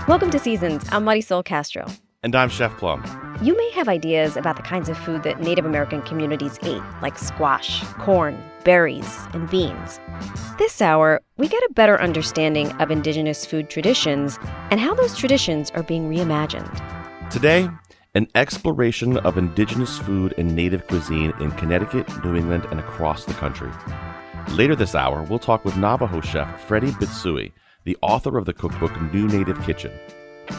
Welcome to Seasons. I'm Marisol Castro. And I'm Chef Plum. You may have ideas about the kinds of food that Native American communities ate, like squash, corn, berries, and beans. This hour, we get a better understanding of Indigenous food traditions and how those traditions are being reimagined. Today, an exploration of Indigenous food and Native cuisine in Connecticut, New England, and across the country. Later this hour, we'll talk with Navajo chef Freddie Bitsoie, the author of the cookbook New Native Kitchen.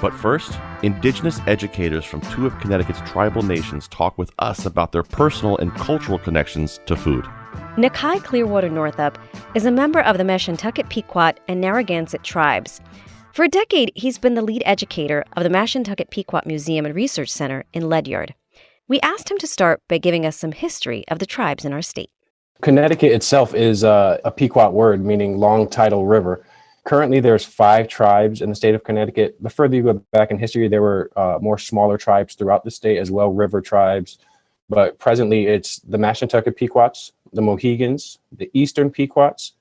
But first, Indigenous educators from two of Connecticut's tribal nations talk with us about their personal and cultural connections to food. Nakai Clearwater Northup is a member of the Mashantucket Pequot and Narragansett tribes. For a decade, he's been the lead educator of the Mashantucket Pequot Museum and Research Center in Ledyard. We asked him to start by giving us some history of the tribes in our state. Connecticut itself is a Pequot word, meaning long tidal river. Currently, there's 5 tribes in the state of Connecticut. The further you go back in history, there were more smaller tribes throughout the state as well, river tribes. But presently, it's the Mashantucket Pequots, the Mohegans, the Eastern Pequots,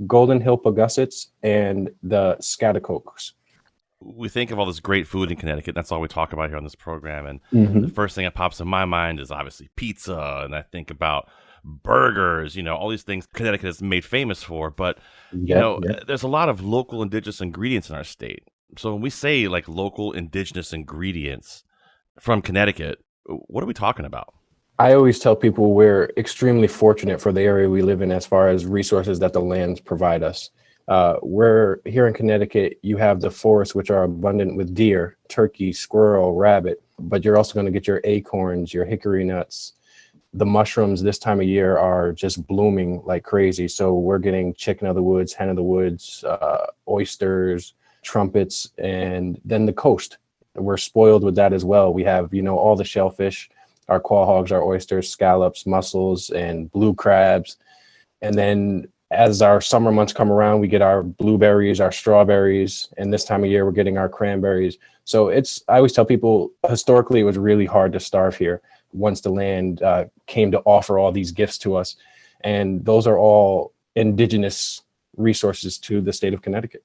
Golden Hill Pagussets, and the Schaghticokes. We think of all this great food in Connecticut. That's all we talk about here on this program. And the first thing that pops in my mind is obviously pizza. And I think about burgers, all these things Connecticut is made famous for. But, there's a lot of local indigenous ingredients in our state. So when we say like local indigenous ingredients from Connecticut, what are we talking about? I always tell people we're extremely fortunate for the area we live in as far as resources that the lands provide us. We're here in Connecticut, you have the forests, which are abundant with deer, turkey, squirrel, rabbit, but you're also going to get your acorns, your hickory nuts. The mushrooms this time of year are just blooming like crazy. So we're getting chicken of the woods, hen of the woods, oysters, trumpets, and then the coast. We're spoiled with that as well. We have, all the shellfish, our quahogs, our oysters, scallops, mussels, and blue crabs. And then as our summer months come around, we get our blueberries, our strawberries, and this time of year, we're getting our cranberries. So I always tell people, historically, it was really hard to starve here once the land came to offer all these gifts to us. And those are all indigenous resources to the state of Connecticut.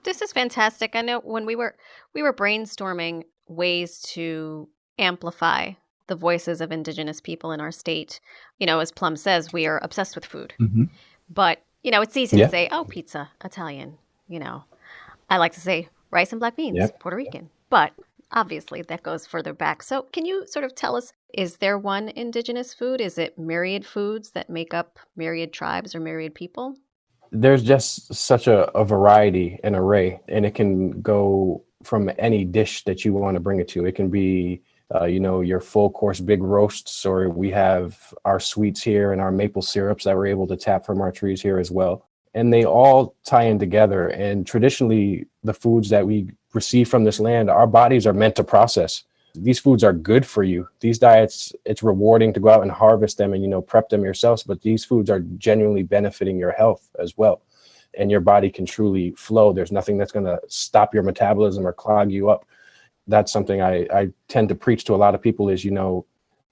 This is fantastic. I know when we were brainstorming ways to amplify the voices of indigenous people in our state. As Plum says, we are obsessed with food. Mm-hmm. But, it's easy to say, oh, pizza, Italian. I like to say rice and black beans, Puerto Rican. But obviously that goes further back. So can you sort of tell us, is there one indigenous food? Is it myriad foods that make up myriad tribes or myriad people? There's just such a variety and array, and it can go from any dish that you want to bring it to. It can be your full course big roasts, or we have our sweets here and our maple syrups that we're able to tap from our trees here as well. And they all tie in together. And traditionally, the foods that we receive from this land, our bodies are meant to process. These foods are good for you. These diets, it's rewarding to go out and harvest them and, prep them yourselves. But these foods are genuinely benefiting your health as well. And your body can truly flow. There's nothing that's going to stop your metabolism or clog you up. That's something I tend to preach to a lot of people is,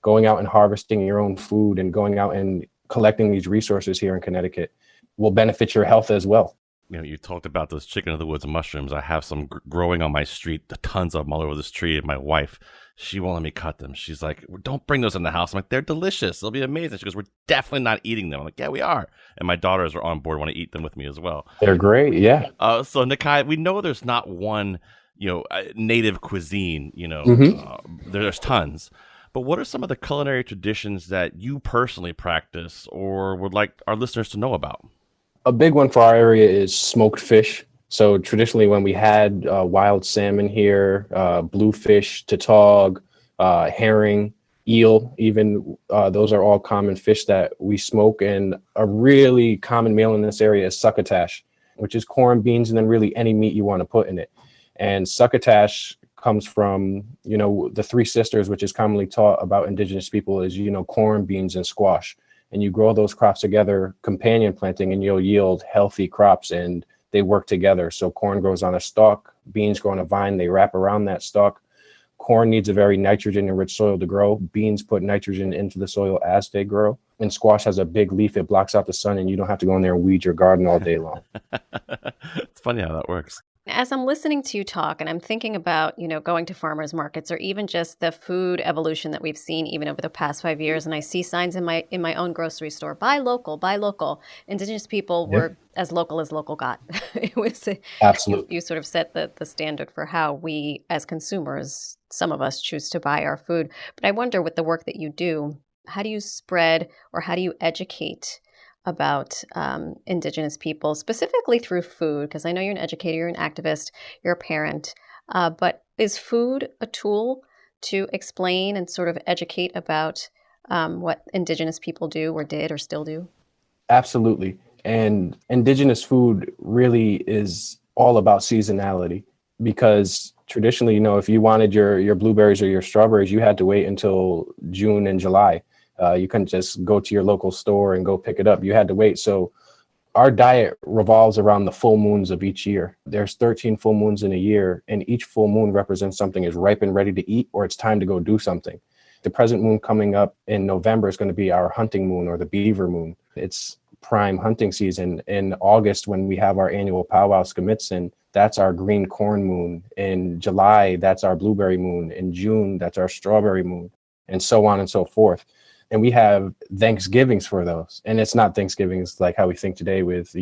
going out and harvesting your own food and going out and collecting these resources here in Connecticut will benefit your health as well. You talked about those chicken of the woods mushrooms. I have some growing on my street, tons of them all over this tree. And my wife, she won't let me cut them. She's like, don't bring those in the house. I'm like, they're delicious. They'll be amazing. She goes, we're definitely not eating them. I'm like, yeah, we are. And my daughters are on board, want to eat them with me as well. They're great. Yeah. So Nakai, we know there's not one native cuisine, there's tons. But what are some of the culinary traditions that you personally practice or would like our listeners to know about? A big one for our area is smoked fish. So traditionally when we had wild salmon here, bluefish, tautog, herring, eel, even those are all common fish that we smoke. And a really common meal in this area is succotash, which is corn, beans, and then really any meat you want to put in it. And succotash comes from, the 3 sisters, which is commonly taught about indigenous people is, corn, beans, and squash. And you grow those crops together, companion planting, and you'll yield healthy crops, and they work together. So corn grows on a stalk, beans grow on a vine, they wrap around that stalk. Corn needs a very nitrogen-rich soil to grow. Beans put nitrogen into the soil as they grow. And squash has a big leaf, it blocks out the sun, and you don't have to go in there and weed your garden all day long. It's funny how that works. As I'm listening to you talk and I'm thinking about, going to farmers markets or even just the food evolution that we've seen even over the past 5 years, and I see signs in my own grocery store, buy local, buy local. Indigenous people Yeah, were as local got. It was absolutely. you sort of set the standard for how we as consumers, some of us choose to buy our food. But I wonder with the work that you do, how do you spread or how do you educate about Indigenous people, specifically through food? Because I know you're an educator, you're an activist, you're a parent. But is food a tool to explain and sort of educate about what Indigenous people do or did or still do? Absolutely. And Indigenous food really is all about seasonality because traditionally, if you wanted your blueberries or your strawberries, you had to wait until June and July. You couldn't just go to your local store and go pick it up. You had to wait. So our diet revolves around the full moons of each year. There's 13 full moons in a year, and each full moon represents something is ripe and ready to eat, or it's time to go do something. The present moon coming up in November is going to be our hunting moon or the beaver moon. It's prime hunting season. In August, when we have our annual powwow Skamitsin, that's our green corn moon. In July, that's our blueberry moon. In June, that's our strawberry moon, and so on and so forth. And we have Thanksgivings for those. And it's not Thanksgivings like how we think today with,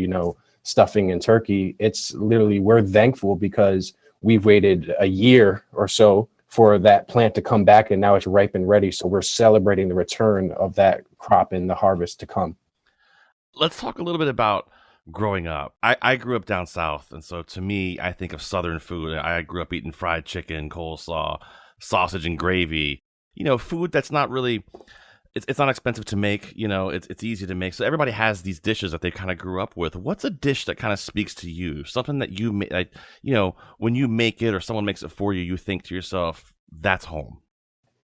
stuffing and turkey. It's literally, we're thankful because we've waited a year or so for that plant to come back and now it's ripe and ready. So we're celebrating the return of that crop and the harvest to come. Let's talk a little bit about growing up. I grew up down south. And so to me, I think of Southern food. I grew up eating fried chicken, coleslaw, sausage and gravy, food that's not really... It's not expensive to make, it's easy to make. So everybody has these dishes that they kind of grew up with. What's a dish that kind of speaks to you? Something that you make, when you make it or someone makes it for you, you think to yourself, that's home.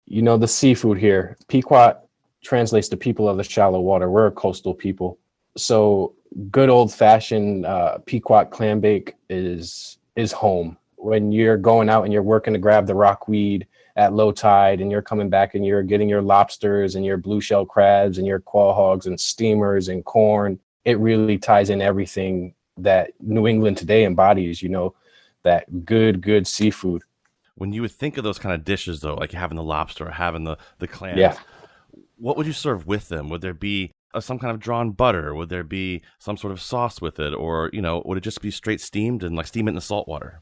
The seafood here, Pequot translates to people of the shallow water. We're a coastal people. So good old fashioned Pequot clam bake is home. When you're going out and you're working to grab the rockweed at low tide and you're coming back and you're getting your lobsters and your blue shell crabs and your quahogs and steamers and corn, it really ties in everything that New England today embodies, that good seafood. When you would think of those kind of dishes, though, like having the lobster or having the clams, yeah, what would you serve with them? Would there be some kind of drawn butter? Would there be some sort of sauce with it? Or, would it just be straight steamed and like steam it in the salt water?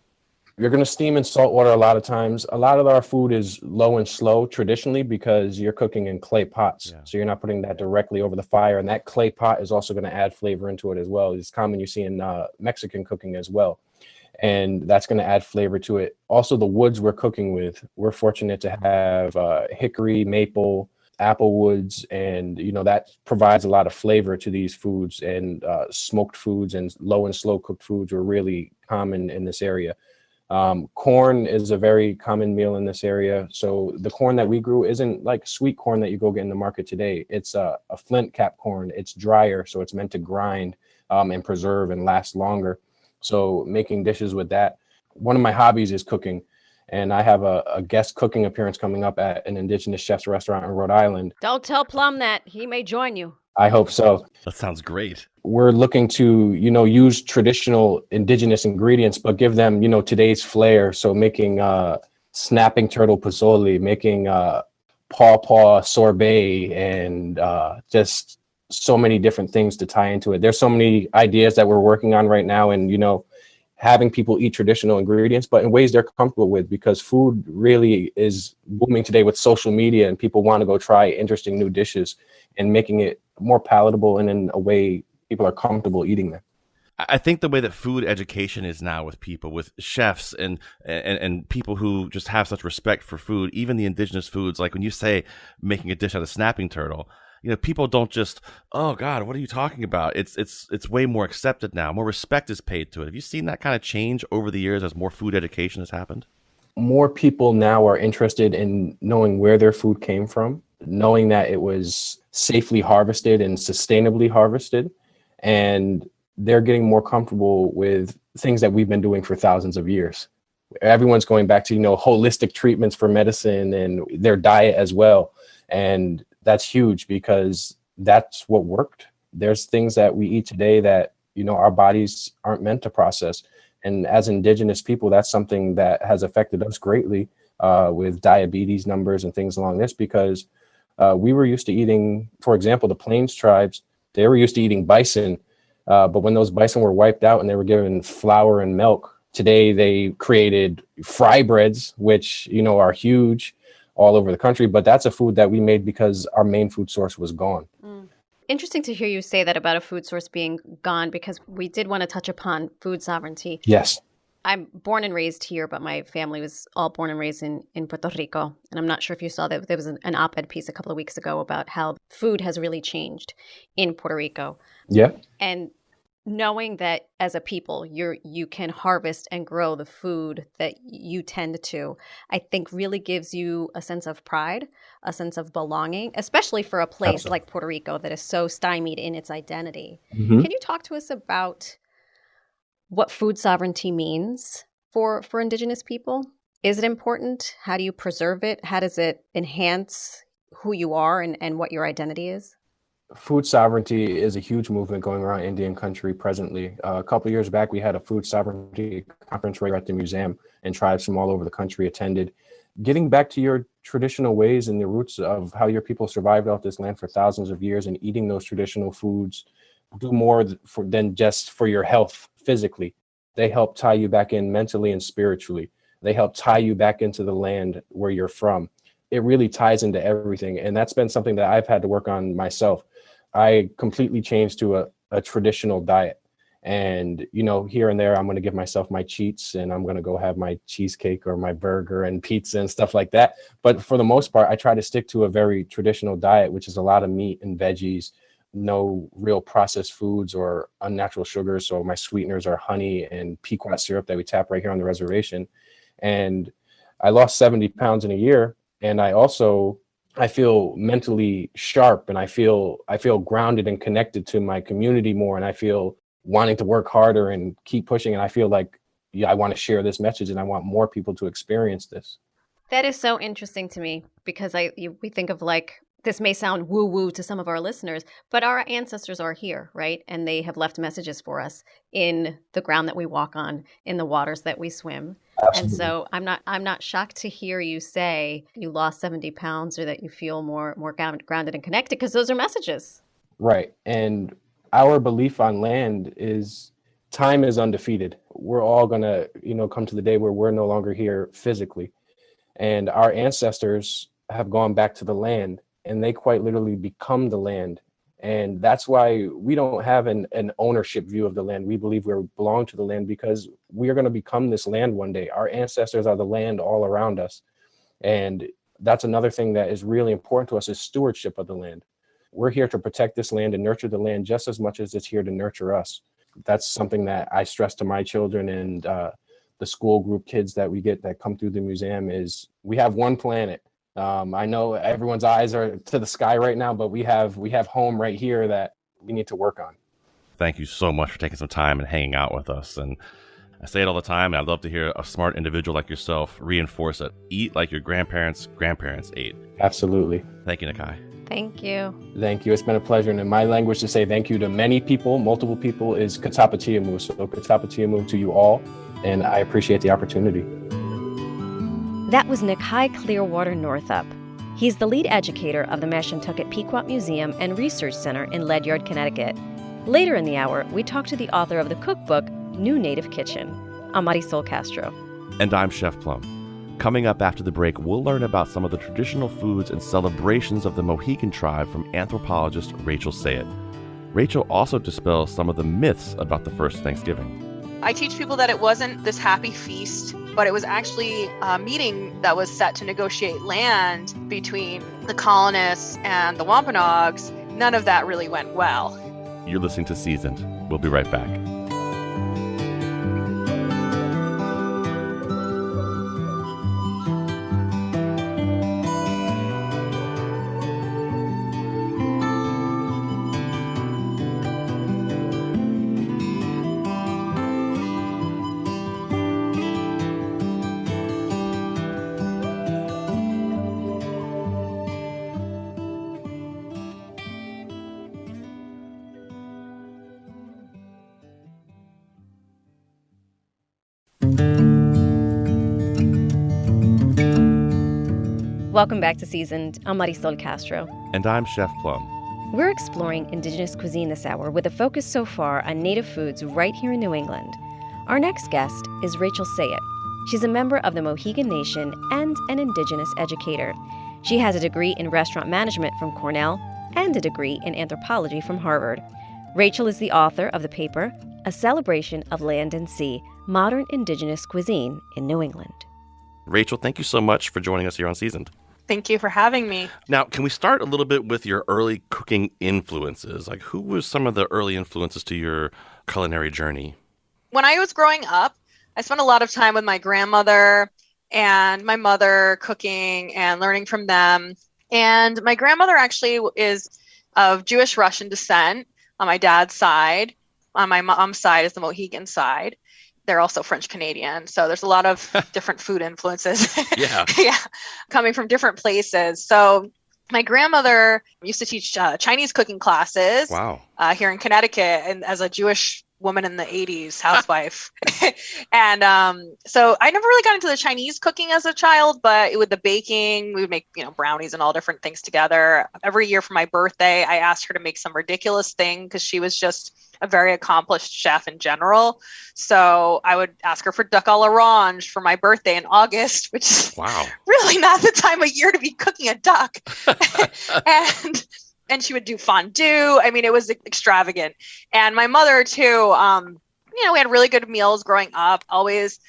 You're going to steam in salt water a lot of times. A lot of our food is low and slow traditionally because you're cooking in clay pots. Yeah. So you're not putting that directly over the fire. And that clay pot is also going to add flavor into it as well. It's common you see in Mexican cooking as well. And that's going to add flavor to it. Also, the woods we're cooking with, we're fortunate to have hickory, maple, apple woods. And, that provides a lot of flavor to these foods. And smoked foods and low and slow cooked foods are really common in this area. Corn is a very common meal in this area. So the corn that we grew isn't like sweet corn that you go get in the market today. It's a flint cap corn. It's drier, so it's meant to grind and preserve and last longer. So making dishes with that. One of my hobbies is cooking. And I have a guest cooking appearance coming up at an Indigenous chef's restaurant in Rhode Island. Don't tell Plum that. He may join you. I hope so. That sounds great. We're looking to, use traditional Indigenous ingredients, but give them, today's flair. So making snapping turtle pozole, making pawpaw sorbet, and just so many different things to tie into it. There's so many ideas that we're working on right now, and, having people eat traditional ingredients, but in ways they're comfortable with, because food really is booming today with social media and people want to go try interesting new dishes and making it more palatable and in a way people are comfortable eating them. I think the way that food education is now with people, with chefs and people who just have such respect for food, even the indigenous foods, like when you say making a dish out of snapping turtle, people don't just, oh God, what are you talking about? It's way more accepted now. More respect is paid to it. Have you seen that kind of change over the years as more food education has happened? More people now are interested in knowing where their food came from, knowing that it was safely harvested and sustainably harvested. And they're getting more comfortable with things that we've been doing for thousands of years. Everyone's going back to, holistic treatments for medicine and their diet as well. And that's huge because that's what worked. There's things that we eat today that, our bodies aren't meant to process. And as Indigenous people, that's something that has affected us greatly with diabetes numbers and things along this, because we were used to eating, for example, the Plains tribes, they were used to eating bison. But when those bison were wiped out and they were given flour and milk, today they created fry breads, which, are huge all over the country. But that's a food that we made because our main food source was gone. Interesting to hear you say that about a food source being gone, because we did want to touch upon food sovereignty. Yes. I'm born and raised here, but my family was all born and raised in Puerto Rico. And I'm not sure if you saw that there was an op-ed piece a couple of weeks ago about how food has really changed in Puerto Rico. Yeah. And knowing that as a people, you can harvest and grow the food that you tend to, I think really gives you a sense of pride, a sense of belonging, especially for a place Absolutely. like Puerto Rico that is so stymied in its identity. Mm-hmm. Can you talk to us about what food sovereignty means for Indigenous people? Is it important? How do you preserve it? How does it enhance who you are and what your identity is? Food sovereignty is a huge movement going around Indian country presently. A couple of years back, we had a food sovereignty conference right at the museum, and tribes from all over the country attended. Getting back to your traditional ways and the roots of how your people survived off this land for thousands of years, and eating those traditional foods do more than just for your health physically. They help tie you back in mentally and spiritually. They help tie you back into the land where you're from. It really ties into everything. And that's been something that I've had to work on myself. I completely changed to a traditional diet. And, here and there, I'm going to give myself my cheats, and I'm going to go have my cheesecake or my burger and pizza and stuff like that. But for the most part, I try to stick to a very traditional diet, which is a lot of meat and veggies, no real processed foods or unnatural sugars. So my sweeteners are honey and Pequot syrup that we tap right here on the reservation. And I lost 70 pounds in a year. And I feel mentally sharp, and I feel grounded and connected to my community more. And I feel wanting to work harder and keep pushing. And I feel like, I want to share this message, and I want more people to experience this. That is so interesting to me, because we think of this may sound woo-woo to some of our listeners, but our ancestors are here, right? And they have left messages for us in the ground that we walk on, in the waters that we swim. Absolutely. And so I'm not shocked to hear you say you lost 70 pounds, or that you feel more grounded and connected, because those are messages. Right. And our belief on land is time is undefeated. We're all going to, come to the day where we're no longer here physically. And our ancestors have gone back to the land, and they quite literally become the land. And that's why we don't have an ownership view of the land. We believe we belong to the land because we are going to become this land one day. Our ancestors are the land all around us. And that's another thing that is really important to us, is stewardship of the land. We're here to protect this land and nurture the land just as much as it's here to nurture us. That's something that I stress to my children and the school group kids that we get that come through the museum, is we have one planet. I know everyone's eyes are to the sky right now, but we have home right here that we need to work on. Thank you so much for taking some time and hanging out with us. And I say it all the time, and I'd love to hear a smart individual like yourself reinforce it. Eat like your grandparents' ate. Absolutely. Thank you, Nakai. Thank you. Thank you. It's been a pleasure. And in my language, to say thank you to many people, multiple people, is Katapatiamu. So Katapatiamu to you all. And I appreciate the opportunity. That was Nakai Clearwater Northup. He's the lead educator of the Mashantucket Pequot Museum and Research Center in Ledyard, Connecticut. Later in the hour, we talk to the author of the cookbook, New Native Kitchen. I'm Marisol Castro. And I'm Chef Plum. Coming up after the break, we'll learn about some of the traditional foods and celebrations of the Mohegan tribe from anthropologist Rachel Sayet. Rachel also dispels some of the myths about the first Thanksgiving. I teach people that it wasn't this happy feast, but it was actually a meeting that was set to negotiate land between the colonists and the Wampanoags. None of that really went well. You're listening to Seasoned. We'll be right back. Welcome back to Seasoned. I'm Marisol Castro. And I'm Chef Plum. We're exploring Indigenous cuisine this hour with a focus so far on native foods right here in New England. Our next guest is Rachel Sayet. She's a member of the Mohegan Nation and an Indigenous educator. She has a degree in restaurant management from Cornell and a degree in anthropology from Harvard. Rachel is the author of the paper, A Celebration of Land and Sea, Modern Indigenous Cuisine in New England. Rachel, thank you so much for joining us here on Seasoned. Thank you for having me. Now, can we start a little bit with your early cooking influences? Like, who was some of the early influences to your culinary journey? When I was growing up, I spent a lot of time with my grandmother and my mother cooking and learning from them. And my grandmother actually is of Jewish Russian descent on my dad's side. On my mom's side is the Mohegan side. They're also French Canadian. So there's a lot of different food influences. Yeah. Yeah, coming from different places. So my grandmother used to teach Chinese cooking classes. Wow. Here in Connecticut, and as a Jewish woman in the 80s, housewife. And so I never really got into the Chinese cooking as a child, but with the baking, we would make, brownies and all different things together. Every year for my birthday, I asked her to make some ridiculous thing because she was just a very accomplished chef in general. So I would ask her for duck à l'orange for my birthday in August, which is really not the time of year to be cooking a duck. And she would do fondue. I mean, it was extravagant. And my mother too, we had really good meals growing up, always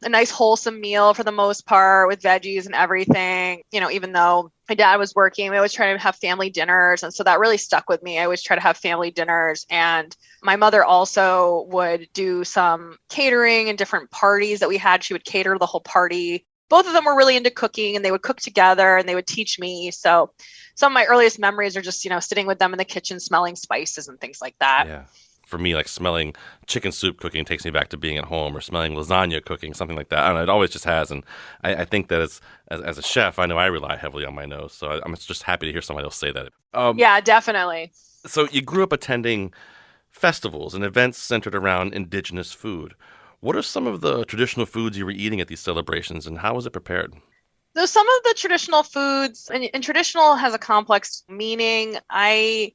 a nice wholesome meal for the most part with veggies and everything. Even though my dad was working, we always try to have family dinners. And so that really stuck with me. I always try to have family dinners. And my mother also would do some catering and different parties that we had. She would cater the whole party. Both of them were really into cooking and they would cook together and they would teach me. So some of my earliest memories are just, sitting with them in the kitchen, smelling spices and things like that. Yeah. For me, like smelling chicken soup cooking takes me back to being at home, or smelling lasagna cooking, something like that. I don't know, it always just has. And I think that as a chef, I know I rely heavily on my nose. So I'm just happy to hear somebody else say that. Yeah, definitely. So you grew up attending festivals and events centered around Indigenous food. What are some of the traditional foods you were eating at these celebrations, and how was it prepared? So some of the traditional foods, and traditional has a complex meaning. I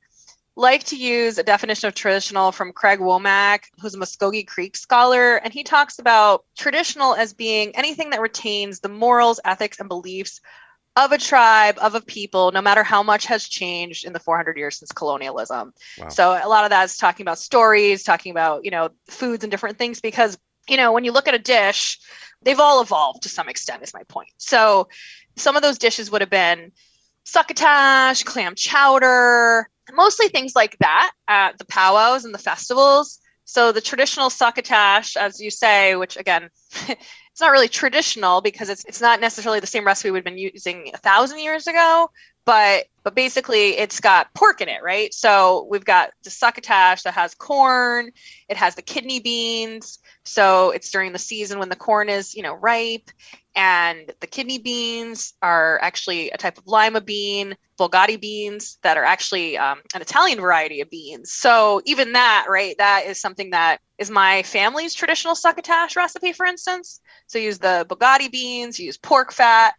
like to use a definition of traditional from Craig Womack, who's a Muskogee Creek scholar, and he talks about traditional as being anything that retains the morals, ethics, and beliefs of a tribe, of a people, no matter how much has changed in the 400 years since colonialism. Wow. So a lot of that is talking about stories, talking about, foods and different things, because, when you look at a dish, they've all evolved to some extent, is my point. So some of those dishes would have been succotash, clam chowder, mostly things like that at the powwows and the festivals. So the traditional succotash, as you say, which again, it's not really traditional because it's not necessarily the same recipe we've been using 1,000 years ago, but basically it's got pork in it, right? So we've got the succotash that has corn, it has the kidney beans. So it's during the season when the corn is, ripe, and the kidney beans are actually a type of lima bean, Bulgari beans that are actually an Italian variety of beans. So even that, right, that is something that is my family's traditional succotash recipe, for instance. So you use the Bulgari beans, you use pork fat.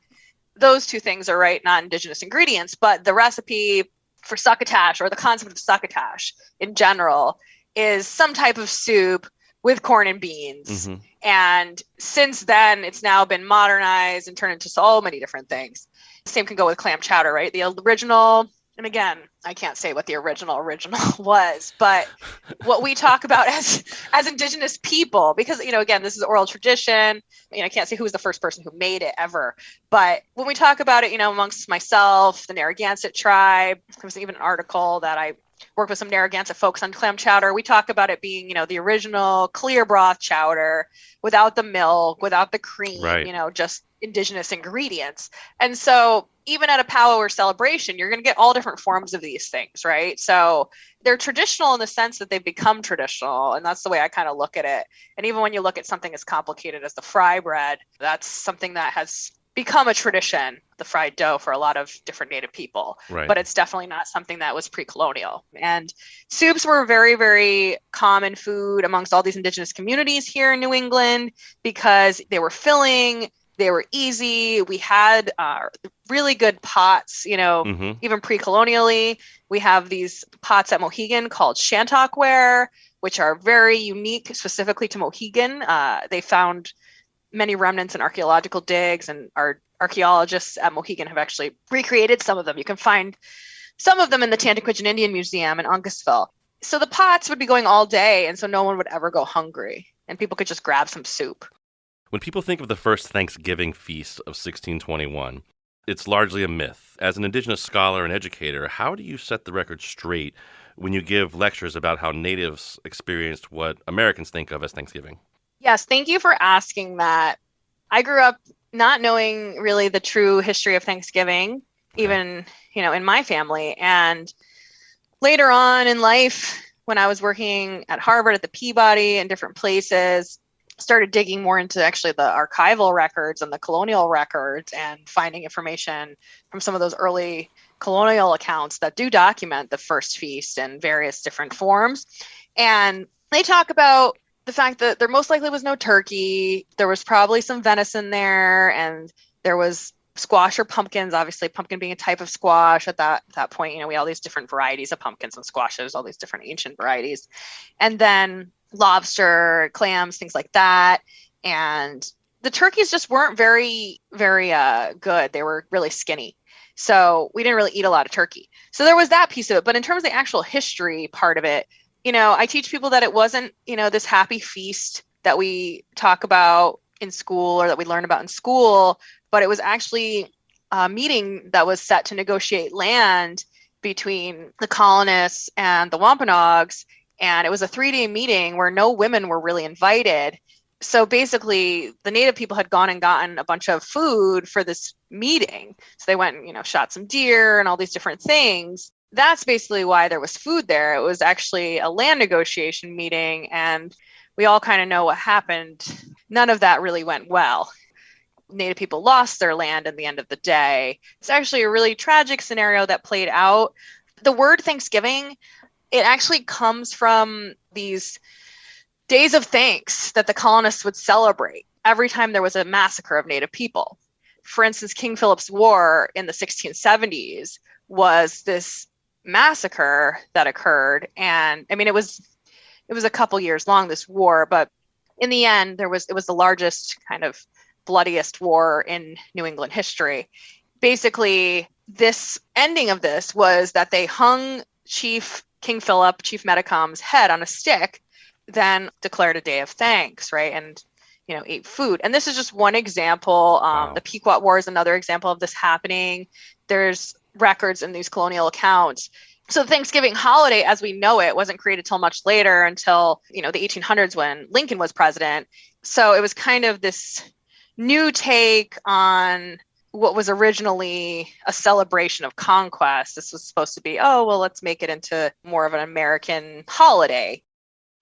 Those two things are, right, not indigenous ingredients, but the recipe for succotash, or the concept of succotash in general, is some type of soup with corn and beans. Mm-hmm. And since then, it's now been modernized and turned into so many different things. Same can go with clam chowder, right? The original, and again, I can't say what the original was, but what we talk about as indigenous people, because, again, this is oral tradition. I can't say who was the first person who made it ever. But when we talk about it, amongst myself, the Narragansett tribe, there was even an article that I worked with some Narragansett folks on clam chowder. We talk about it being, the original clear broth chowder without the milk, without the cream, right. Just indigenous ingredients. And so even at a powwow or celebration, you're going to get all different forms of these things, right? So they're traditional in the sense that they've become traditional. And that's the way I kind of look at it. And even when you look at something as complicated as the fry bread, that's something that has become a tradition, the fried dough, for a lot of different Native people. Right. But it's definitely not something that was pre-colonial. And soups were very, very common food amongst all these indigenous communities here in New England because they were filling, they were easy. We had really good pots, even pre-colonially. We have these pots at Mohegan called Mashantucket, which are very unique specifically to Mohegan. They found many remnants in archaeological digs, and our archaeologists at Mohegan have actually recreated some of them. You can find some of them in the Tantaquidgeon Indian Museum in Uncasville. So the pots would be going all day, and so no one would ever go hungry, and people could just grab some soup. When people think of the first Thanksgiving feast of 1621, it's largely a myth. As an Indigenous scholar and educator, how do you set the record straight when you give lectures about how Natives experienced what Americans think of as Thanksgiving? Yes, thank you for asking that. I grew up not knowing really the true history of Thanksgiving, even, in my family. And later on in life, when I was working at Harvard, at the Peabody, and different places, started digging more into actually the archival records and the colonial records and finding information from some of those early colonial accounts that do document the first feast in various different forms. And they talk about the fact that there most likely was no turkey. There was probably some venison there, and there was squash or pumpkins, obviously pumpkin being a type of squash at that point. We had all these different varieties of pumpkins and squashes, all these different ancient varieties. And then lobster, clams, things like that. And the turkeys just weren't very, very good. They were really skinny. So we didn't really eat a lot of turkey. So there was that piece of it. But in terms of the actual history part of it, I teach people that it wasn't, this happy feast that we talk about in school or that we learn about in school, but it was actually a meeting that was set to negotiate land between the colonists and the Wampanoags. And it was a 3-day meeting where no women were really invited. So basically, the Native people had gone and gotten a bunch of food for this meeting. So they went and, shot some deer and all these different things. That's basically why there was food there. It was actually a land negotiation meeting, and we all kind of know what happened. None of that really went well. Native people lost their land at the end of the day. It's actually a really tragic scenario that played out. The word Thanksgiving, it actually comes from these days of thanks that the colonists would celebrate every time there was a massacre of Native people. For instance, King Philip's War in the 1670s was this massacre that occurred. And it was a couple years long, this war, but in the end, it was the largest kind of bloodiest war in New England history. Basically, this ending of this was that they hung Chief King Philip, Chief Metacom's head on a stick, then declared a day of thanks, right? And, ate food. And this is just one example. Wow. The Pequot War is another example of this happening. There's records in these colonial accounts. So the Thanksgiving holiday, as we know it, wasn't created till much later, until, the 1800s when Lincoln was president. So it was kind of this new take on what was originally a celebration of conquest. This was supposed to be, let's make it into more of an American holiday.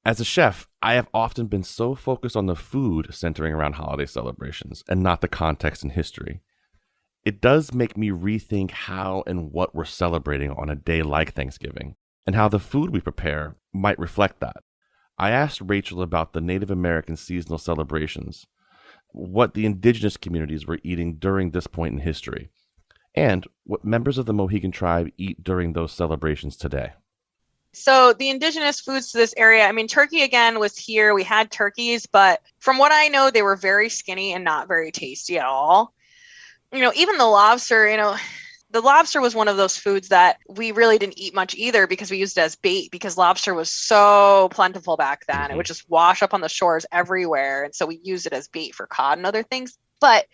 As a chef, I have often been so focused on the food centering around holiday celebrations and not the context and history. It does make me rethink how and what we're celebrating on a day like Thanksgiving, and how the food we prepare might reflect that. I asked Rachel about the Native American seasonal celebrations, what the indigenous communities were eating during this point in history, and what members of the Mohegan tribe eat during those celebrations today. So the indigenous foods to this area, turkey again was here. We had turkeys, but from what I know, they were very skinny and not very tasty at all. Even the lobster, the lobster was one of those foods that we really didn't eat much either, because we used it as bait, because lobster was so plentiful back then. Mm-hmm. It would just wash up on the shores everywhere. And so we used it as bait for cod and other things. But,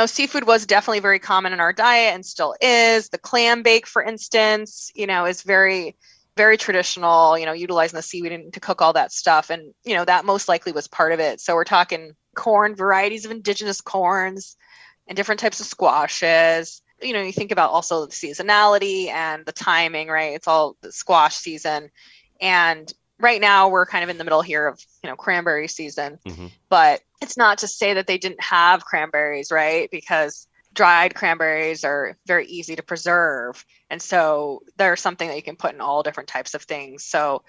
seafood was definitely very common in our diet and still is. The clam bake, for instance, is very, very traditional, utilizing the seaweed to cook all that stuff. And, that most likely was part of it. So we're talking corn, varieties of indigenous corns and different types of squashes. You think about also the seasonality and the timing, right? It's all the squash season. And right now we're kind of in the middle here of, cranberry season, Mm-hmm. but it's not to say that they didn't have cranberries, right? Because dried cranberries are very easy to preserve. And so they're something that you can put in all different types of things. So,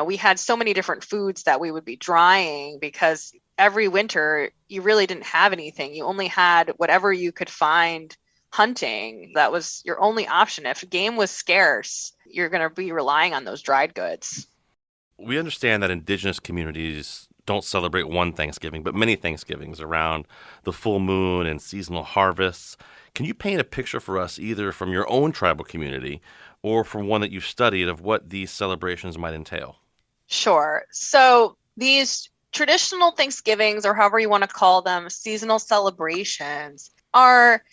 we had so many different foods that we would be drying because every winter you really didn't have anything. You only had whatever you could find hunting. That was your only option. If game was scarce, you're going to be relying on those dried goods. We understand that Indigenous communities don't celebrate one Thanksgiving, but many Thanksgivings around the full moon and seasonal harvests. Can you paint a picture for us, either from your own tribal community or from one that you've studied, of what these celebrations might entail? Sure. So these traditional Thanksgivings, or however you want to call them, seasonal celebrations, are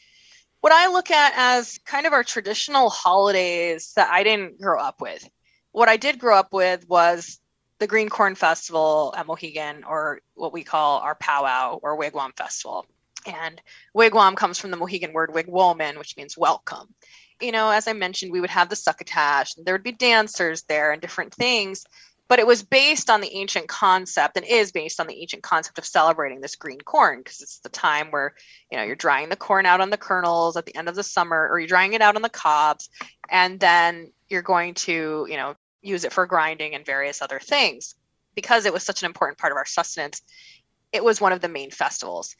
what I look at as kind of our traditional holidays that I didn't grow up with. What I did grow up with was the Green Corn Festival at Mohegan, or what we call our powwow or wigwam festival. And wigwam comes from the Mohegan word wigwoman, which means welcome. As I mentioned, we would have the succotash, and there would be dancers there and different things. But it was based on the ancient concept, and is based on the ancient concept of celebrating this green corn, because it's the time where, you're drying the corn out on the kernels at the end of the summer, or you're drying it out on the cobs, and then you're going to, use it for grinding and various other things. Because it was such an important part of our sustenance, it was one of the main festivals.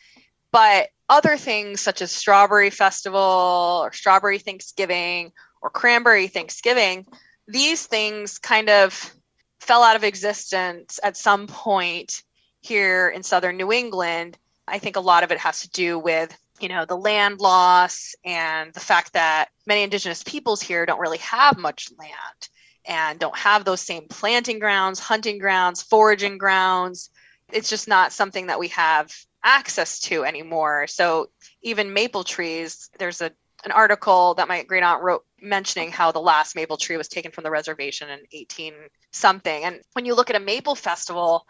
But other things such as Strawberry Festival or Strawberry Thanksgiving or Cranberry Thanksgiving, these things kind of fell out of existence at some point here in southern New England. I think a lot of it has to do with, the land loss and the fact that many Indigenous peoples here don't really have much land and don't have those same planting grounds, hunting grounds, foraging grounds. It's just not something that we have access to anymore. So even maple trees, there's an article that my great aunt wrote mentioning how the last maple tree was taken from the reservation in 18 something. And when you look at a maple festival,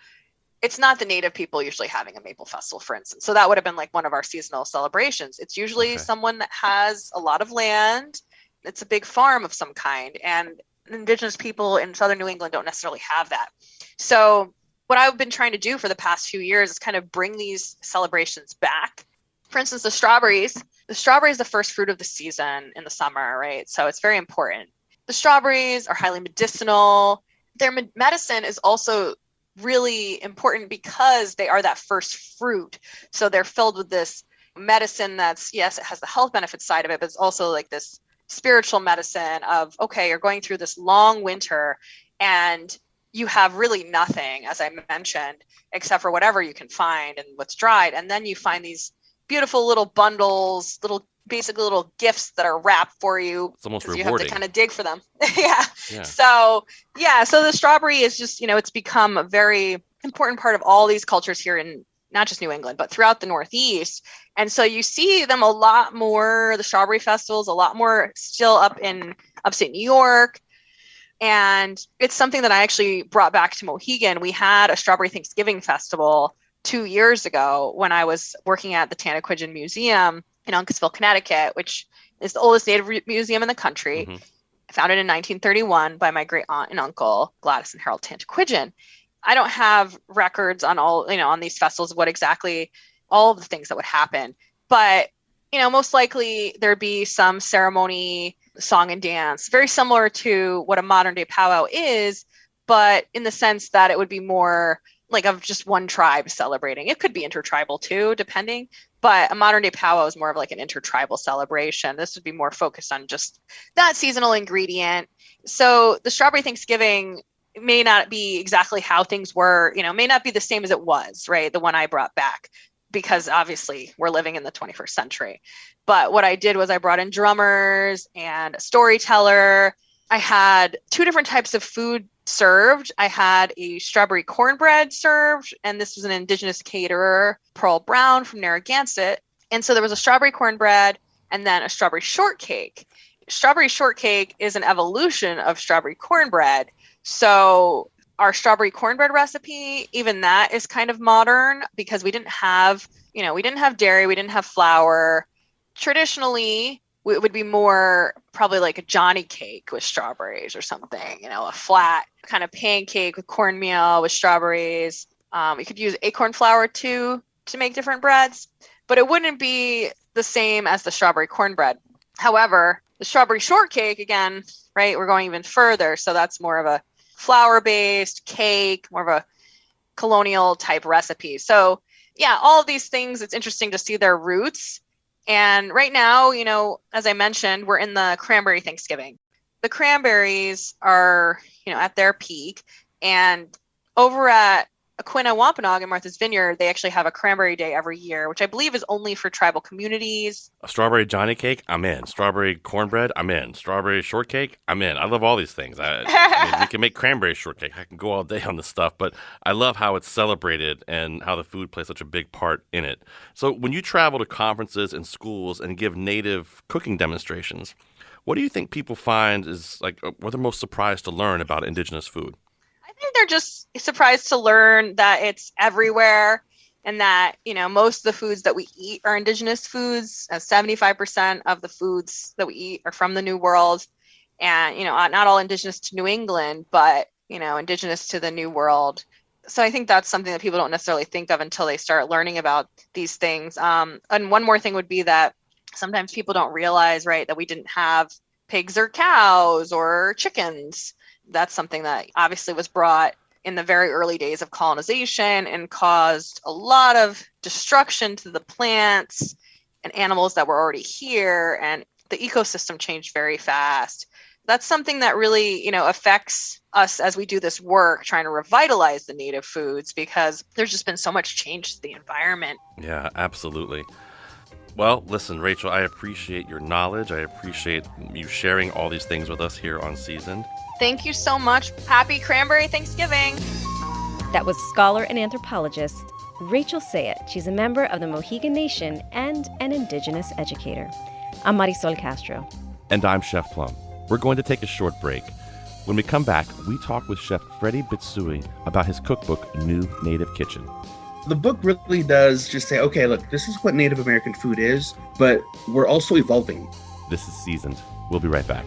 it's not the native people usually having a maple festival, for instance. So that would have been like one of our seasonal celebrations. It's usually someone that has a lot of land. It's a big farm of some kind. And Indigenous people in southern New England don't necessarily have that. So what I've been trying to do for the past few years is kind of bring these celebrations back. For instance, the strawberry is the first fruit of the season in the summer, right? So it's very important. The strawberries are highly medicinal. Their medicine is also really important because they are that first fruit. So they're filled with this medicine that's, yes, it has the health benefits side of it, but it's also like this spiritual medicine of, okay, you're going through this long winter and you have really nothing, as I mentioned, except for whatever you can find and what's dried. And then you find these beautiful little bundles, basically little gifts that are wrapped for you. It's almost rewarding. You have to kind of dig for them. Yeah. So the strawberry is just, it's become a very important part of all these cultures here in not just New England, but throughout the Northeast. And so you see them a lot more, the strawberry festivals, a lot more still up in upstate New York. And it's something that I actually brought back to Mohegan. We had a Strawberry Thanksgiving Festival 2 years ago when I was working at the Tannequidgeon Museum in Uncasville, Connecticut, which is the oldest Native museum in the country, founded in 1931 by my great aunt and uncle, Gladys and Harold Tannequidgeon. I don't have records on all, on these festivals, what exactly all of the things that would happen. But, most likely there'd be some ceremony, song and dance, very similar to what a modern day powwow is, but in the sense that it would be more like of just one tribe celebrating. It could be intertribal too, depending, but a modern day powwow is more of like an intertribal celebration. This would be more focused on just that seasonal ingredient. So the Strawberry Thanksgiving may not be exactly how things were, may not be the same as it was, right? The one I brought back, because obviously we're living in the 21st century. But what I did was I brought in drummers and a storyteller. I had 2 different types of food served. I had a strawberry cornbread served, and this was an Indigenous caterer, Pearl Brown from Narragansett. And so there was a strawberry cornbread and then a strawberry shortcake. Strawberry shortcake is an evolution of strawberry cornbread. So our strawberry cornbread recipe, even that is kind of modern because we didn't have dairy, we didn't have flour. Traditionally, it would be more probably like a Johnny cake with strawberries or something, a flat kind of pancake with cornmeal with strawberries. You could use acorn flour too to make different breads, but it wouldn't be the same as the strawberry cornbread. However, the strawberry shortcake, again, right, we're going even further. So that's more of a flour-based cake, more of a colonial type recipe. So yeah, all of these things, it's interesting to see their roots. And right now, as I mentioned, we're in the cranberry Thanksgiving. The cranberries are, at their peak. And over at Aquina Wampanoag in Martha's Vineyard, they actually have a cranberry day every year, which I believe is only for tribal communities. A strawberry Johnny cake, I'm in. Strawberry cornbread, I'm in. Strawberry shortcake, I'm in. I love all these things. I mean, we can make cranberry shortcake. I can go all day on this stuff, but I love how it's celebrated and how the food plays such a big part in it. So when you travel to conferences and schools and give native cooking demonstrations, what do you think people find is like what they're most surprised to learn about Indigenous food? I think they're just surprised to learn that it's everywhere and that, most of the foods that we eat are Indigenous foods. 75% of the foods that we eat are from the New World and, not all Indigenous to New England, but, Indigenous to the New World. So I think that's something that people don't necessarily think of until they start learning about these things. And one more thing would be that sometimes people don't realize, right, that we didn't have pigs or cows or chickens. That's something that obviously was brought in the very early days of colonization and caused a lot of destruction to the plants and animals that were already here. And the ecosystem changed very fast. That's something that really, affects us as we do this work, trying to revitalize the native foods, because there's just been so much change to the environment. Yeah, absolutely. Well, listen, Rachel, I appreciate your knowledge. I appreciate you sharing all these things with us here on Seasoned. Thank you so much. Happy Cranberry Thanksgiving. That was scholar and anthropologist Rachel Sayet. She's a member of the Mohegan Nation and an Indigenous educator. I'm Marisol Castro. And I'm Chef Plum. We're going to take a short break. When we come back, we talk with Chef Freddie Bitsoie about his cookbook, New Native Kitchen. The book really does just say, okay, look, this is what Native American food is, but we're also evolving. This is Seasoned. We'll be right back.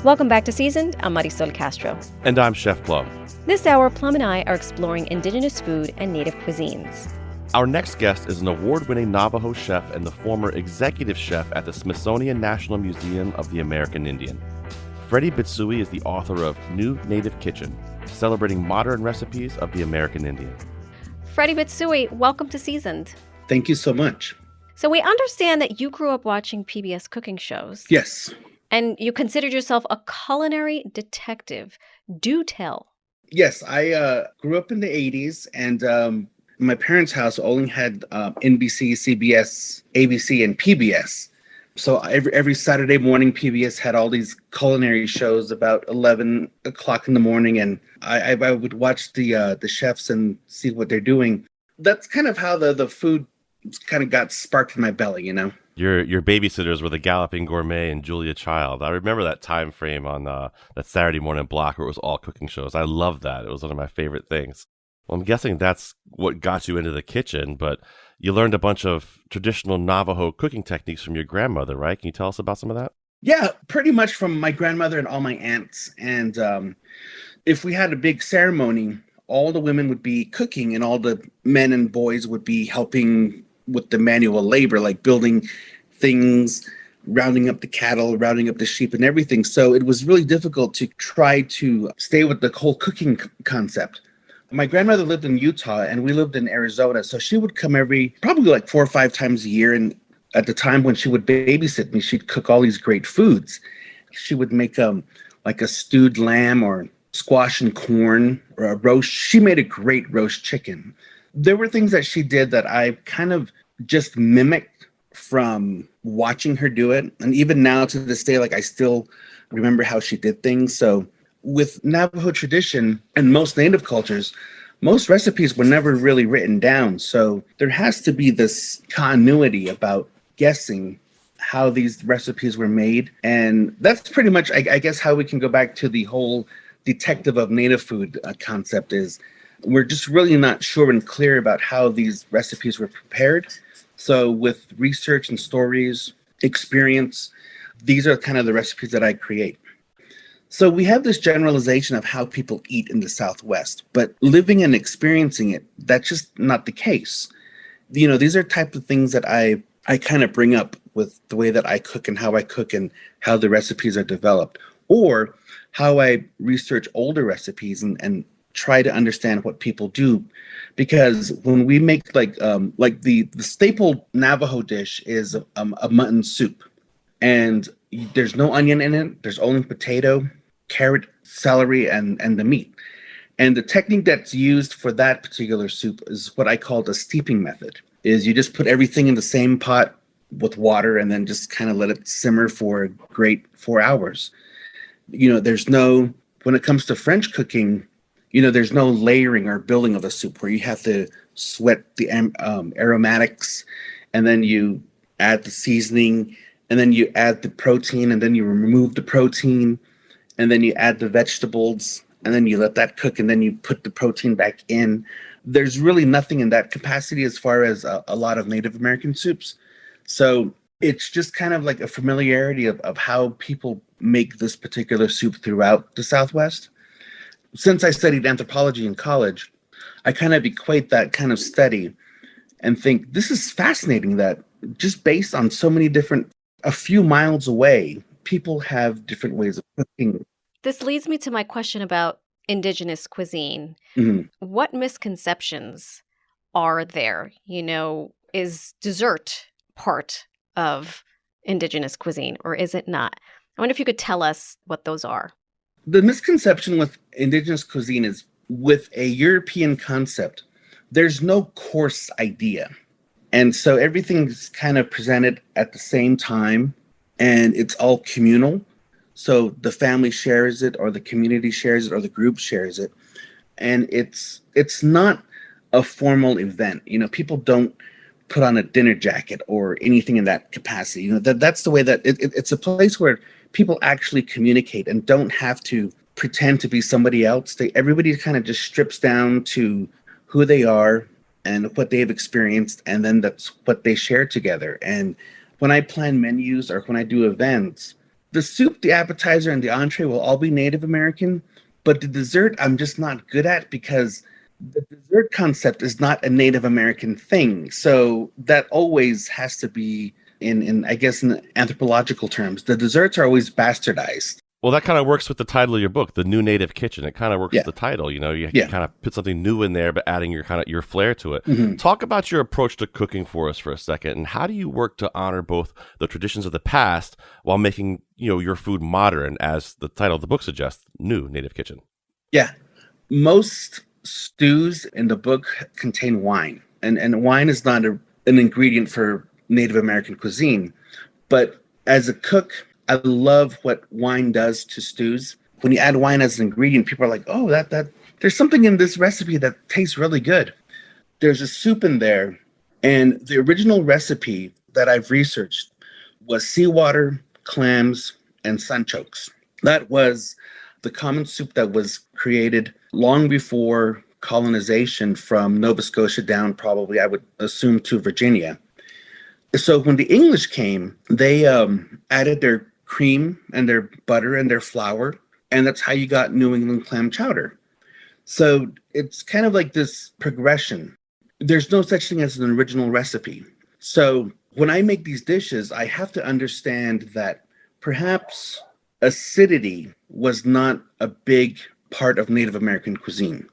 Welcome back to Seasoned. I'm Marisol Castro. And I'm Chef Plum. This hour, Plum and I are exploring Indigenous food and native cuisines. Our next guest is an award-winning Navajo chef and the former executive chef at the Smithsonian National Museum of the American Indian. Freddie Bitsoie is the author of New Native Kitchen, celebrating modern recipes of the American Indian. Freddie Bitsoie, welcome to Seasoned. Thank you so much. So we understand that you grew up watching PBS cooking shows. Yes. And you considered yourself a culinary detective. Do tell. Yes, I grew up in the 80s, and my parents' house only had NBC, CBS, ABC, and PBS. So every Saturday morning, PBS had all these culinary shows about 11 o'clock in the morning, and I would watch the chefs and see what they're doing. That's kind of how the food kind of got sparked in my belly, Your babysitters were the Galloping Gourmet and Julia Child. I remember that time frame on that Saturday morning block where it was all cooking shows. I loved that. It was one of my favorite things. Well, I'm guessing that's what got you into the kitchen, but you learned a bunch of traditional Navajo cooking techniques from your grandmother, right? Can you tell us about some of that? Yeah, pretty much from my grandmother and all my aunts. And if we had a big ceremony, all the women would be cooking and all the men and boys would be helping with the manual labor, like building things, rounding up the cattle, rounding up the sheep and everything. So it was really difficult to try to stay with the whole cooking concept. My grandmother lived in Utah and we lived in Arizona. So she would come probably like 4 or 5 times a year. And at the time when she would babysit me, she'd cook all these great foods. She would make like a stewed lamb or squash and corn or a roast. She made a great roast chicken. There were things that she did that I kind of just mimicked from watching her do it. And even now to this day, like I still remember how she did things. So with Navajo tradition and most native cultures, most recipes were never really written down. So there has to be this continuity about guessing how these recipes were made. And that's pretty much, I guess, how we can go back to the whole detective of native food concept is we're just really not sure and clear about how these recipes were prepared. So with research and stories, experience, these are kind of the recipes that I create. So we have this generalization of how people eat in the Southwest, but living and experiencing it, that's just not the case. You know, these are type of things that I kind of bring up with the way that I cook and how the recipes are developed, or how I research older recipes and try to understand what people do. Because when we make like the staple Navajo dish is a mutton soup, and there's no onion in it. There's only potato, carrot, celery, and the meat. And the technique that's used for that particular soup is what I call the steeping method. Is you just put everything in the same pot with water and then just kind of let it simmer for a great 4 hours. You know, when it comes to French cooking, you know, there's no layering or building of a soup where you have to sweat the aromatics, and then you add the seasoning, and then you add the protein, and then you remove the protein, and then you add the vegetables, and then you let that cook, and then you put the protein back in. There's really nothing in that capacity as far as a lot of Native American soups. So it's just kind of like a familiarity of how people make this particular soup throughout the Southwest. Since I studied anthropology in college, I kind of equate that kind of study and think this is fascinating that just based on so many different, a few miles away, people have different ways of cooking. This leads me to my question about Indigenous cuisine. Mm-hmm. What misconceptions are there? You know, is dessert part of Indigenous cuisine, or is it not? I wonder if you could tell us what those are. The misconception with Indigenous cuisine is with a European concept, there's no course idea. And so everything's kind of presented at the same time, and it's all communal. So the family shares it, or the community shares it, or the group shares it. And it's not a formal event. You know, people don't put on a dinner jacket or anything in that capacity. You know, that's the way that it's a place where people actually communicate and don't have to pretend to be somebody else. Everybody kind of just strips down to who they are and what they've experienced, and then that's what they share together. And when I plan menus or when I do events, the soup, the appetizer, and the entree will all be Native American, but the dessert I'm just not good at because the dessert concept is not a Native American thing. So that always has to be in I guess in anthropological terms, the desserts are always bastardized. Well, that kind of works with the title of your book, The New Native Kitchen. It kind of works Yeah. with the title. You know, you Yeah. kind of put something new in there, but adding your flair to it. Mm-hmm. Talk about your approach to cooking for us for a second, and how do you work to honor both the traditions of the past while making, you know, your food modern, as the title of the book suggests, New Native Kitchen? Yeah. Most stews in the book contain wine, and wine is not an ingredient for Native American cuisine. But as a cook, I love what wine does to stews. When you add wine as an ingredient, people are like, oh, that there's something in this recipe that tastes really good. There's a soup in there, and the original recipe that I've researched was seawater, clams, and sunchokes. That was the common soup that was created long before colonization from Nova Scotia down, probably, I would assume, to Virginia. So when the English came, they added their cream and their butter and their flour, and that's how you got New England clam chowder. So it's kind of like this progression. There's no such thing as an original recipe. So when I make these dishes, I have to understand that perhaps acidity was not a big part of Native American cuisine.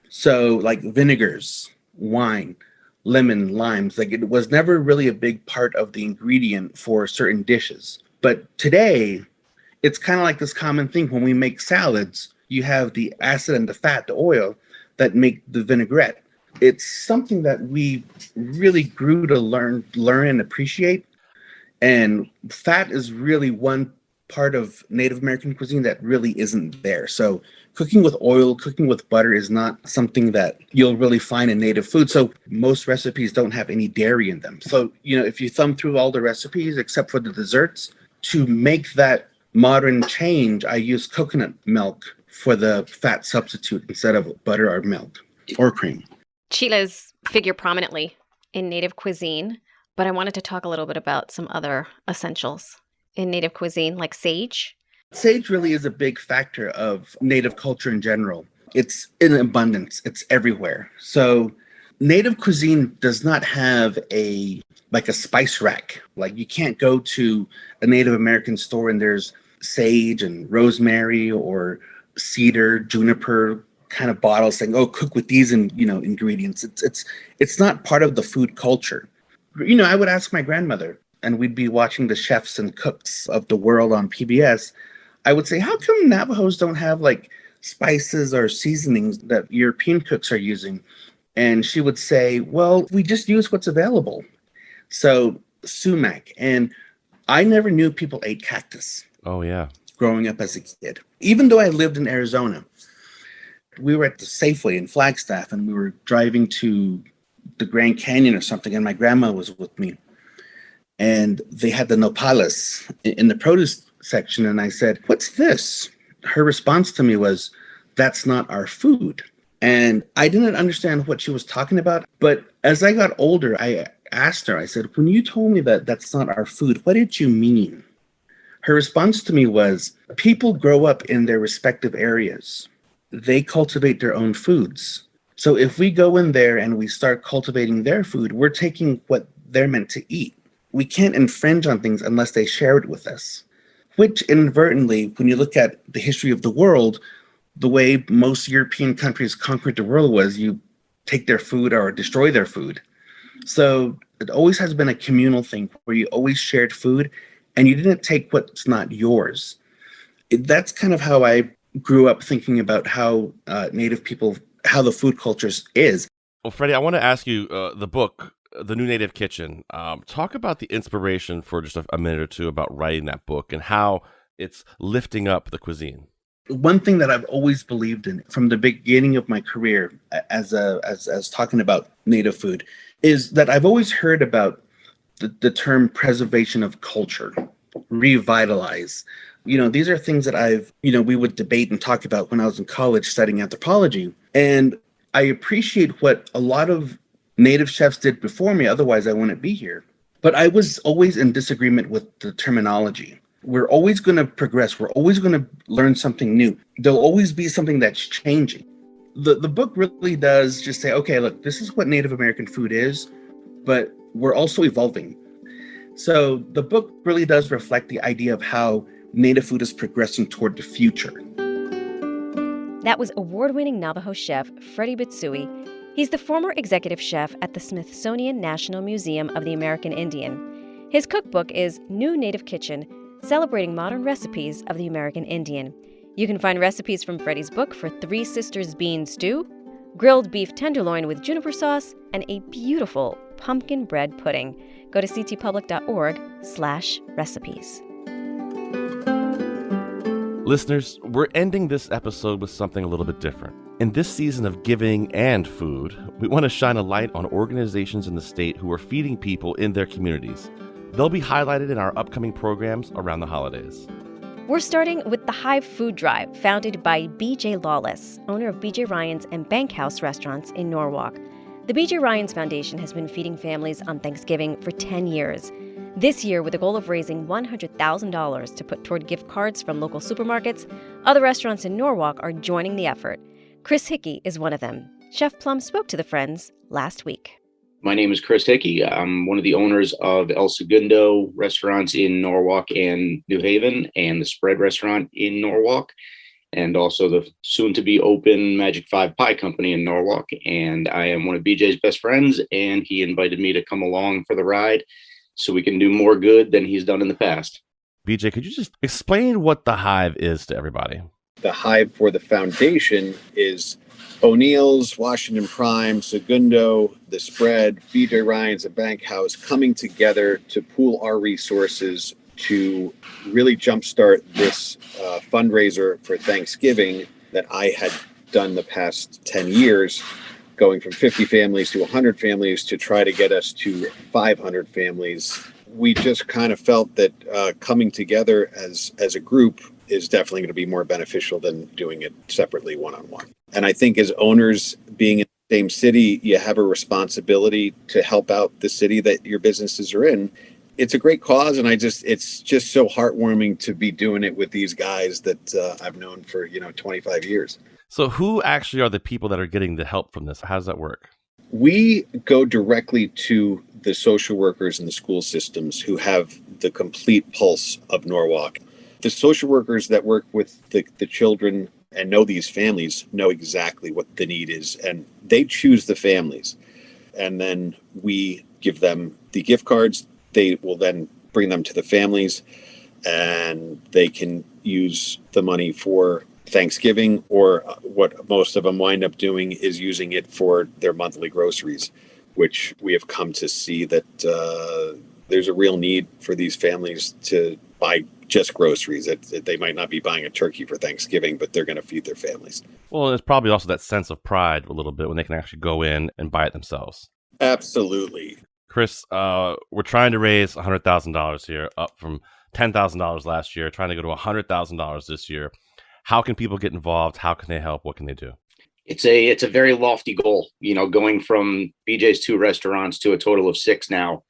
So like vinegars, wine, lemon, limes, like it was never really a big part of the ingredient for certain dishes. But today, it's kind of like this common thing. When we make salads, you have the acid and the fat, the oil, that make the vinaigrette. It's something that we really grew to learn and appreciate. And fat is really one part of Native American cuisine that really isn't there. So cooking with oil, cooking with butter is not something that you'll really find in Native food. So most recipes don't have any dairy in them. So, if you thumb through all the recipes except for the desserts, to make that modern change, I use coconut milk for the fat substitute instead of butter or milk or cream. Chiles figure prominently in Native cuisine, but I wanted to talk a little bit about some other essentials in Native cuisine, like sage. Sage really is a big factor of Native culture in general. It's in abundance. It's everywhere. So Native cuisine does not have a spice rack. Like, you can't go to a Native American store and there's sage and rosemary or cedar, juniper kind of bottles saying, "Oh, cook with these ingredients." It's not part of the food culture. I would ask my grandmother, and we'd be watching the chefs and cooks of the world on PBS. I would say, "How come Navajos don't have like spices or seasonings that European cooks are using?" And she would say, "Well, we just use what's available." So sumac. And I never knew people ate cactus. Oh, yeah. Growing up as a kid. Even though I lived in Arizona, we were at the Safeway in Flagstaff and we were driving to the Grand Canyon or something, and my grandma was with me. And they had the nopales in the produce section. And I said, "What's this?" Her response to me was, "That's not our food." And I didn't understand what she was talking about. But as I got older, I asked her, I said, "When you told me that that's not our food, what did you mean?" Her response to me was, people grow up in their respective areas. They cultivate their own foods. So if we go in there and we start cultivating their food, we're taking what they're meant to eat. We can't infringe on things unless they share it with us, which inadvertently, when you look at the history of the world, the way most European countries conquered the world was you take their food or destroy their food. So it always has been a communal thing where you always shared food and you didn't take what's not yours. That's kind of how I grew up thinking about how Native people, how the food cultures is. Well, Freddie, I want to ask you the book, The New Native Kitchen. Talk about the inspiration for just a minute or two about writing that book and how it's lifting up the cuisine. One thing that I've always believed in from the beginning of my career as talking about Native food is that I've always heard about the term preservation of culture, revitalize. These are things that we would debate and talk about when I was in college studying anthropology. And I appreciate what a lot of Native chefs did before me, otherwise I wouldn't be here. But I was always in disagreement with the terminology. We're always going to progress. We're always going to learn something new. There'll always be something that's changing. The book really does just say, okay, look, this is what Native American food is, but we're also evolving. So the book really does reflect the idea of how Native food is progressing toward the future. That was award-winning Navajo chef Freddie Bitsoie. He's the former executive chef at the Smithsonian National Museum of the American Indian. His cookbook is New Native Kitchen, celebrating modern recipes of the American Indian. You can find recipes from Freddie's book for Three Sisters bean stew, grilled beef tenderloin with juniper sauce, and a beautiful pumpkin bread pudding. Go to ctpublic.org/recipes. Listeners, we're ending this episode with something a little bit different. In this season of giving and food, we want to shine a light on organizations in the state who are feeding people in their communities. They'll be highlighted in our upcoming programs around the holidays. We're starting with the Hive Food Drive, founded by B.J. Lawless, owner of B.J. Ryan's and Bankhouse restaurants in Norwalk. The B.J. Ryan's Foundation has been feeding families on Thanksgiving for 10 years. This year, with a goal of raising $100,000 to put toward gift cards from local supermarkets, other restaurants in Norwalk are joining the effort. Chris Hickey is one of them. Chef Plum spoke to the Friends last week. My name is Chris Hickey. I'm one of the owners of El Segundo restaurants in Norwalk and New Haven, and the Spread restaurant in Norwalk, and also the soon-to-be open Magic 5 Pie Company in Norwalk. And I am one of BJ's best friends, and he invited me to come along for the ride so we can do more good than he's done in the past. BJ, could you just explain what the Hive is to everybody? The Hive for the foundation is O'Neill's, Washington Prime, Segundo, The Spread, B.J. Ryan's, and Bankhouse coming together to pool our resources to really jumpstart this fundraiser for Thanksgiving that I had done the past 10 years, going from 50 families to 100 families to try to get us to 500 families. We just kind of felt that coming together as a group is definitely going to be more beneficial than doing it separately one-on-one. And I think as owners, being in the same city, you have a responsibility to help out the city that your businesses are in. It's a great cause, and it's just so heartwarming to be doing it with these guys that I've known for 25 years. So who actually are the people that are getting the help from this? How does that work? We go directly to the social workers and the school systems who have the complete pulse of Norwalk. The social workers that work with the children and know these families know exactly what the need is, and they choose the families. And then we give them the gift cards. They will then bring them to the families, and they can use the money for Thanksgiving, or what most of them wind up doing is using it for their monthly groceries, which we have come to see that there's a real need for these families to buy just groceries. They might not be buying a turkey for Thanksgiving, but they're going to feed their families. Well, there's probably also that sense of pride a little bit when they can actually go in and buy it themselves. Absolutely. Chris, we're trying to raise $100,000 here, up from $10,000 last year, trying to go to $100,000 this year. How can people get involved? How can they help? What can they do? It's a very lofty goal, going from BJ's 2 restaurants to a total of 6 now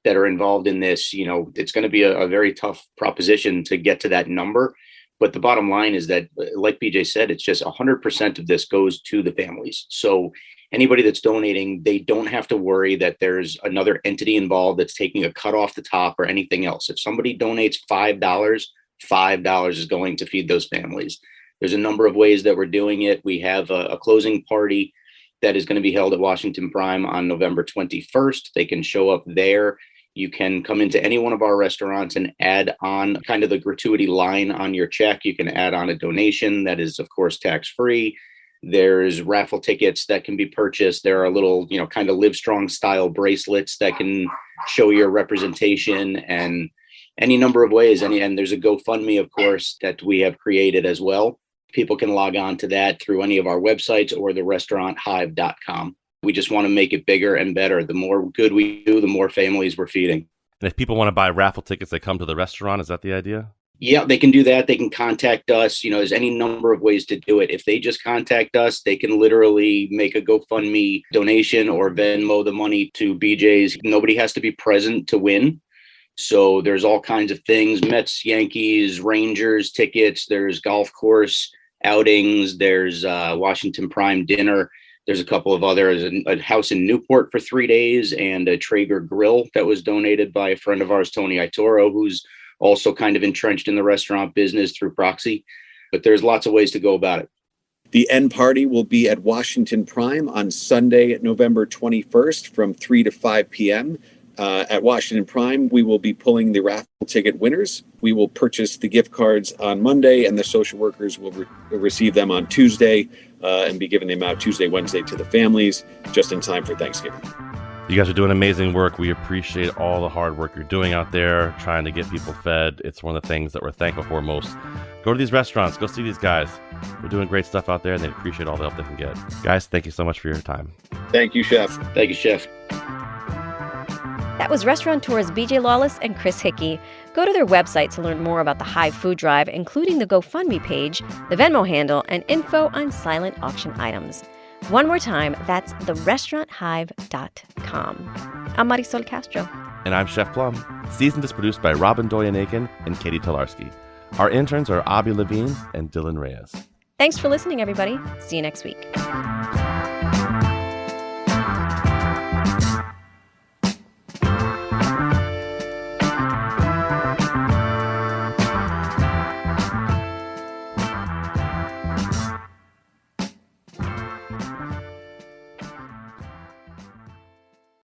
that are involved in this. It's going to be a very tough proposition to get to that number. But the bottom line is that, like BJ said, it's just 100% of this goes to the families. So anybody that's donating, they don't have to worry that there's another entity involved that's taking a cut off the top or anything else. If somebody donates $5 is going to feed those families. There's a number of ways that we're doing it. We have a closing party that is going to be held at Washington Prime on November 21st. They can show up there. You can come into any one of our restaurants and add on kind of the gratuity line on your check. You can add on a donation that is, of course, tax-free. There's raffle tickets that can be purchased. There are little, kind of Livestrong style bracelets that can show your representation, and any number of ways. And there's a GoFundMe, of course, that we have created as well. People can log on to that through any of our websites or the restauranthive.com. We just want to make it bigger and better. The more good we do, the more families we're feeding. And if people want to buy raffle tickets, they come to the restaurant. Is that the idea? Yeah, they can do that. They can contact us. There's any number of ways to do it. If they just contact us, they can literally make a GoFundMe donation or Venmo the money to BJ's. Nobody has to be present to win. So there's all kinds of things: Mets, Yankees, Rangers tickets. There's golf course outings. There's Washington Prime dinner. There's a couple of others, a house in Newport for 3 days, and a Traeger grill that was donated by a friend of ours, Tony Itoro, who's also kind of entrenched in the restaurant business through proxy. But there's lots of ways to go about it. The end party will be at Washington Prime on Sunday, November 21st from 3 to 5 p.m. At Washington Prime, we will be pulling the raffle ticket winners. We will purchase the gift cards on Monday, and the social workers will receive them on Tuesday and be giving them out Tuesday, Wednesday to the families, just in time for Thanksgiving. You guys are doing amazing work. We appreciate all the hard work you're doing out there, trying to get people fed. It's one of the things that we're thankful for most. Go to these restaurants. Go see these guys. They're doing great stuff out there, and they appreciate all the help they can get. Guys, thank you so much for your time. Thank you, Chef. Thank you, Chef. That was restaurateurs BJ Lawless and Chris Hickey. Go to their website to learn more about the Hive Food Drive, including the GoFundMe page, the Venmo handle, and info on silent auction items. One more time, that's therestauranthive.com. I'm Marisol Castro. And I'm Chef Plum. Seasoned is produced by Robyn Doyon-Aitken and Catie Talarski. Our interns are Levine and Dylan Reyes. Thanks for listening, everybody. See you next week.